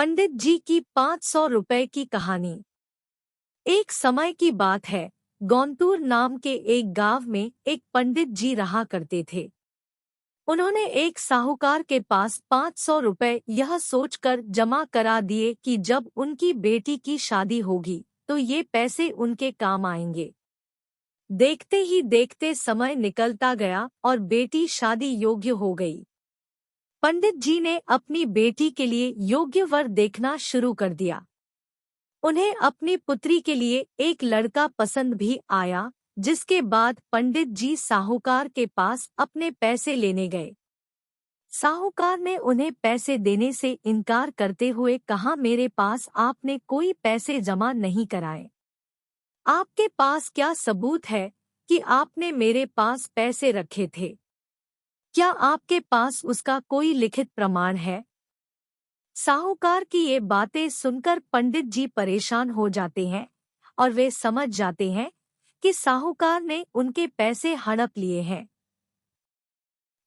पंडित जी की 500 रुपए की कहानी। एक समय की बात है, गौंतूर नाम के एक गांव में एक पंडित जी रहा करते थे। उन्होंने एक साहूकार के पास 500 रुपए यह सोचकर जमा करा दिए कि जब उनकी बेटी की शादी होगी तो ये पैसे उनके काम आएंगे। देखते ही देखते समय निकलता गया और बेटी शादी योग्य हो गई। पंडित जी ने अपनी बेटी के लिए योग्य वर देखना शुरू कर दिया। उन्हें अपनी पुत्री के लिए एक लड़का पसंद भी आया, जिसके बाद पंडित जी साहूकार के पास अपने पैसे लेने गए। साहूकार ने उन्हें पैसे देने से इनकार करते हुए कहा, मेरे पास आपने कोई पैसे जमा नहीं कराए। आपके पास क्या सबूत है कि आपने मेरे पास पैसे रखे थे? क्या आपके पास उसका कोई लिखित प्रमाण है? साहूकार की ये बातें सुनकर पंडित जी परेशान हो जाते हैं और वे समझ जाते हैं कि साहूकार ने उनके पैसे हड़प लिए हैं।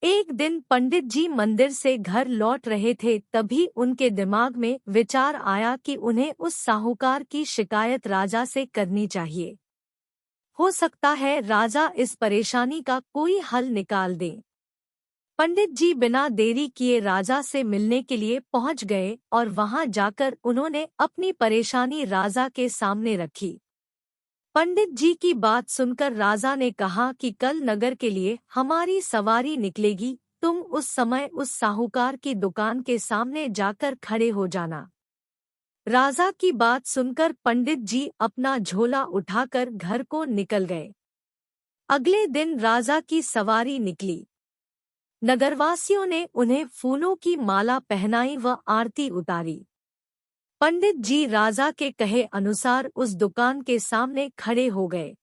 एक दिन पंडित जी मंदिर से घर लौट रहे थे, तभी उनके दिमाग में विचार आया कि उन्हें उस साहूकार की शिकायत राजा से करनी चाहिए। हो सकता है राजा इस परेशानी का कोई हल निकाल दे। पंडित जी बिना देरी किए राजा से मिलने के लिए पहुंच गए और वहां जाकर उन्होंने अपनी परेशानी राजा के सामने रखी। पंडित जी की बात सुनकर राजा ने कहा कि कल नगर के लिए हमारी सवारी निकलेगी, तुम उस समय उस साहूकार की दुकान के सामने जाकर खड़े हो जाना। राजा की बात सुनकर पंडित जी अपना झोला उठाकर घर को निकल गए। अगले दिन राजा की सवारी निकली। नगरवासियों ने उन्हें फूलों की माला पहनाई व आरती उतारी। पंडित जी राजा के कहे अनुसार उस दुकान के सामने खड़े हो गए।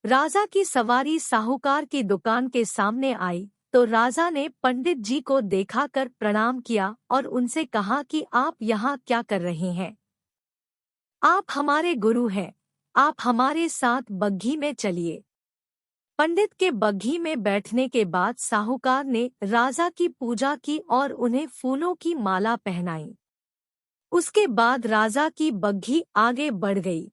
राजा की सवारी साहूकार की दुकान के सामने आई तो राजा ने पंडित जी को देखाकर प्रणाम किया और उनसे कहा कि आप यहाँ क्या कर रहे हैं? आप हमारे गुरु हैं, आप हमारे साथ बग्घी में चलिए। पंडित के बग्घी में बैठने के बाद साहूकार ने राजा की पूजा की और उन्हें फूलों की माला पहनाई। उसके बाद राजा की बग्घी आगे बढ़ गई।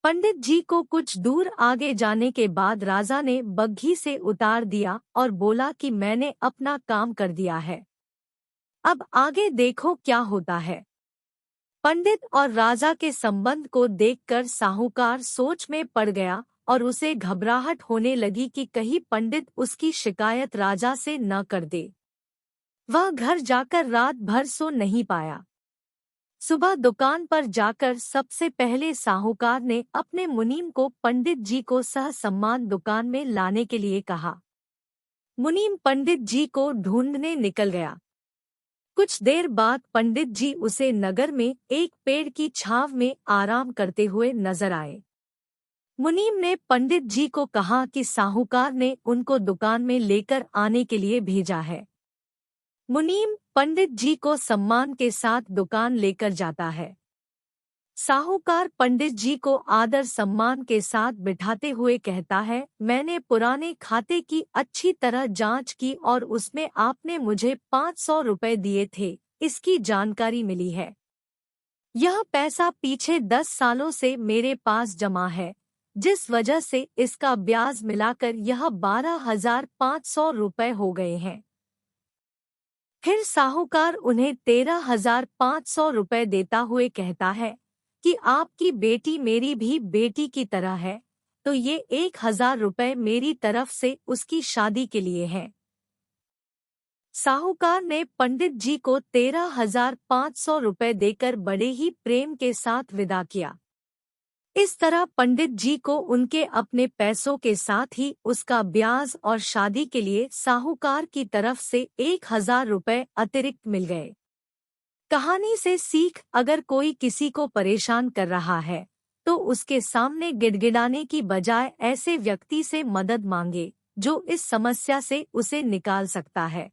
पंडित जी को कुछ दूर आगे जाने के बाद राजा ने बग्घी से उतार दिया और बोला कि मैंने अपना काम कर दिया है, अब आगे देखो क्या होता है। पंडित और राजा के संबंध को देखकर साहूकार सोच में पड़ गया और उसे घबराहट होने लगी कि कहीं पंडित उसकी शिकायत राजा से न कर दे। वह घर जाकर रात भर सो नहीं पाया। सुबह दुकान पर जाकर सबसे पहले साहूकार ने अपने मुनीम को पंडित जी को सहसम्मान दुकान में लाने के लिए कहा। मुनीम पंडित जी को ढूंढने निकल गया। कुछ देर बाद पंडित जी उसे नगर में एक पेड़ की छांव में आराम करते हुए नजर आए। मुनीम ने पंडित जी को कहा कि साहूकार ने उनको दुकान में लेकर आने के लिए भेजा है। मुनीम पंडित जी को सम्मान के साथ दुकान लेकर जाता है। साहूकार पंडित जी को आदर सम्मान के साथ बिठाते हुए कहता है, मैंने पुराने खाते की अच्छी तरह जांच की और उसमें आपने मुझे 500 रुपए दिए थे, इसकी जानकारी मिली है। यह पैसा पीछे 10 सालों से मेरे पास जमा है, जिस वजह से इसका ब्याज मिलाकर यह 12,500 रुपए हो गए हैं। फिर साहूकार उन्हें 13,500 रुपए देता हुए कहता है कि आपकी बेटी मेरी भी बेटी की तरह है, तो ये 1,000 रुपए मेरी तरफ से उसकी शादी के लिए हैं। साहूकार ने पंडित जी को 13,500 रुपए देकर बड़े ही प्रेम के साथ विदा किया। इस तरह पंडित जी को उनके अपने पैसों के साथ ही उसका ब्याज और शादी के लिए साहूकार की तरफ से 1,000 रुपए अतिरिक्त मिल गए। कहानी से सीख, अगर कोई किसी को परेशान कर रहा है तो उसके सामने गिड़गिड़ाने की बजाय ऐसे व्यक्ति से मदद मांगे जो इस समस्या से उसे निकाल सकता है।